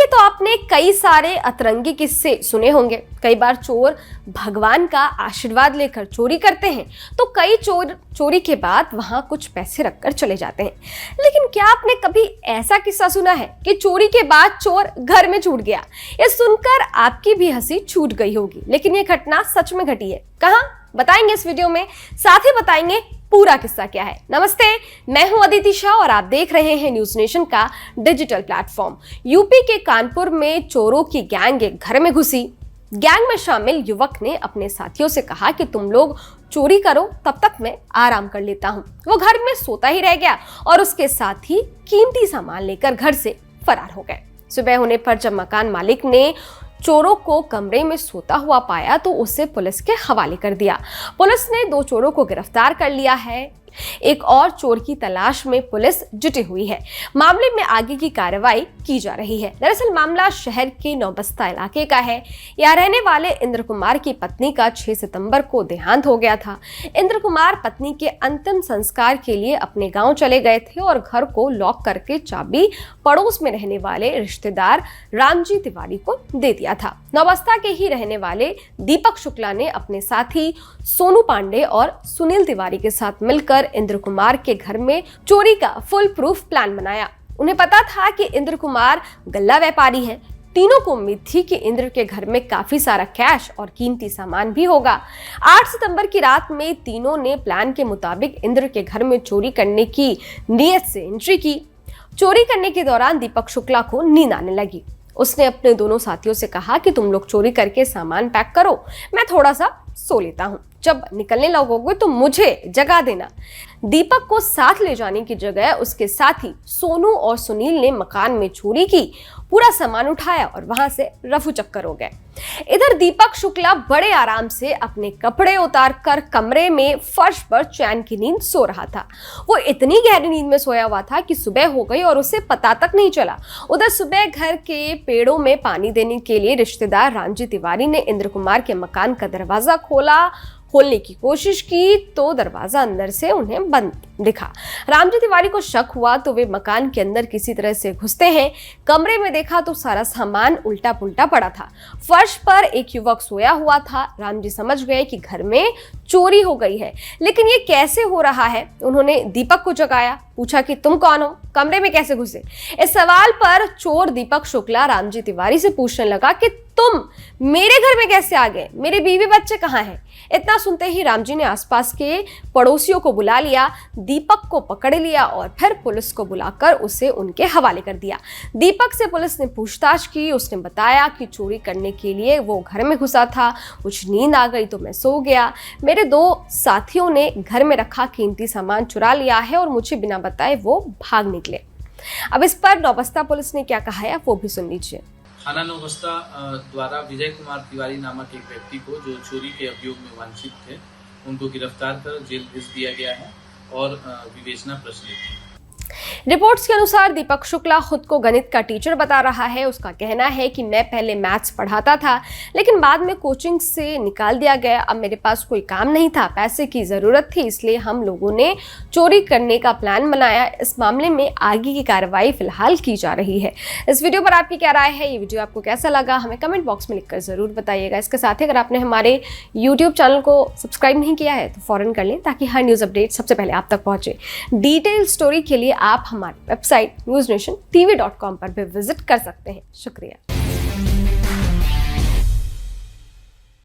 तो आपने कई सारे अतरंगी किस्से सुने होंगे। कई बार चोर भगवान का आशीर्वाद लेकर चोरी करते हैं, तो कई चोर चोरी के बाद वहां कुछ पैसे रखकर चले जाते हैं। लेकिन क्या आपने कभी ऐसा किस्सा सुना है कि चोरी के बाद चोर घर में छूट गया? ये सुनकर आपकी भी हंसी छूट गई होगी, लेकिन ये घटना सच में घटी है। कहां? बताएंगे इस वीडियो में, साथ ही बताएंगे पूरा किस्सा क्या है। नमस्ते, मैं हूं अदिति शाह और आप देख रहे हैं न्यूज नेशन का डिजिटल प्लेटफॉर्म। यूपी के कानपुर में चोरों की गैंग एक घर में घुसी। गैंग में शामिल युवक ने अपने साथियों से कहा कि तुम लोग चोरी करो, तब तक मैं आराम कर लेता हूं। वो घर में सोता ही रह गया और उसके साथ ही कीमती सामान लेकर घर से फरार हो गए। सुबह होने पर जब मकान मालिक ने चोरों को कमरे में सोता हुआ पाया तो उसे पुलिस के हवाले कर दिया। पुलिस ने 2 चोरों को गिरफ्तार कर लिया है। एक और चोर की तलाश में पुलिस जुटी हुई है। मामले में आगे की कार्रवाई की जा रही है। दरअसल मामला शहर के नौबस्ता इलाके का है। यहाँ रहने वाले इंद्र कुमार की पत्नी का 6 सितंबर को देहांत हो गया था। इंद्र कुमार पत्नी के अंतिम संस्कार के लिए अपने गांव चले गए थे और घर को लॉक करके चाबी पड़ोस में रहने वाले रिश्तेदार रामजी तिवारी को दे दिया था। नौबस्ता के ही रहने वाले दीपक शुक्ला ने अपने साथी सोनू पांडे और सुनील तिवारी के साथ मिलकर इंद्र कुमार के घर में चोरी का फुल प्रूफ प्लान बनाया। उन्हें पता था कि इंद्र कुमार गल्ला व्यापारी हैं। तीनों को उम्मीद थी कि इंद्र के घर में काफी सारा कैश और कीमती सामान भी होगा। 8 सितंबर की रात में तीनों ने प्लान के मुताबिक इंद्र के घर में चोरी करने की नीयत से एंट्री की। चोरी करने के दौरान दीपक शुक्ला को नींद आने लगी। उसने अपने दोनों साथियों से कहा कि तुम लोग चोरी करके सामान पैक करो, मैं थोड़ा सा सो लेता हूं। जब निकलने लगोगे तो मुझे जगा देना। दीपक को साथ ले जाने की जगह उसके साथी सोनू और सुनील ने मकान में चोरी की, पूरा सामान उठाया और वहां से रफू चक्कर हो गए। इधर दीपक शुक्ला बड़े आराम से अपने कपड़े उतारकर कमरे में फर्श पर चैन की नींद सो रहा था। वो इतनी गहरी नींद में सोया हुआ था कि सुबह हो गई और उसे पता तक नहीं चला। उधर सुबह घर के पेड़ों में पानी देने के लिए रिश्तेदार रामजी तिवारी ने इंद्र कुमार के मकान का दरवाजा खोलने की कोशिश की तो दरवाजा अंदर से उन्हें बंद दिखा। रामजी तिवारी को शक हुआ तो वे मकान के अंदर किसी तरह से घुसते हैं। कमरे में देखा तो सारा सामान उल्टा पुल्टा पड़ा था। फर्श पर एक युवक सोया हुआ था। रामजी समझ गए कि घर में चोरी हो गई है, लेकिन ये कैसे हो रहा है? उन्होंने दीपक को जगाया, पूछा कि तुम कौन हो, कमरे में कैसे घुसे? इस सवाल पर चोर दीपक शुक्ला रामजी तिवारी से पूछने लगा कि तुम मेरे घर में कैसे आ गए, मेरे बीवी बच्चे कहाँ हैं? इतना सुनते ही रामजी ने आसपास के पड़ोसियों को बुला लिया, दीपक को पकड़ लिया और फिर पुलिस को बुलाकर उसे उनके हवाले कर दिया। दीपक से पुलिस ने पूछताछ की। उसने बताया कि चोरी करने के लिए वो घर में घुसा था, कुछ नींद आ गई तो मैं सो गया। मेरे 2 साथियों ने घर में रखा कीमती सामान चुरा लिया है और मुझे बिना बताए वो भाग निकले। अब इस पर नौबस्ता पुलिस ने क्या कहा है वो भी सुन लीजिए। थाना नौबस्ता द्वारा विजय कुमार तिवारी नामक एक व्यक्ति को जो चोरी के अभियोग में वांछित थे, उनको गिरफ्तार कर जेल भेज दिया गया है और विवेचना प्रचलित है। रिपोर्ट्स के अनुसार दीपक शुक्ला खुद को गणित का टीचर बता रहा है। उसका कहना है कि मैं पहले मैथ्स पढ़ाता था, लेकिन बाद में कोचिंग से निकाल दिया गया। अब मेरे पास कोई काम नहीं था, पैसे की ज़रूरत थी, इसलिए हम लोगों ने चोरी करने का प्लान बनाया। इस मामले में आगे की कार्रवाई फिलहाल की जा रही है। इस वीडियो पर आपकी क्या राय है? ये वीडियो आपको कैसा लगा हमें कमेंट बॉक्स में लिखकर ज़रूर बताइएगा। इसके साथ ही अगर आपने हमारे यूट्यूब चैनल को सब्सक्राइब नहीं किया है तो फ़ौरन कर लें, ताकि हर न्यूज़ अपडेट सबसे पहले आप तक पहुँचे। डिटेल स्टोरी के लिए आप हमारी वेबसाइट newsnationtv.com पर भी विजिट कर सकते हैं। शुक्रिया।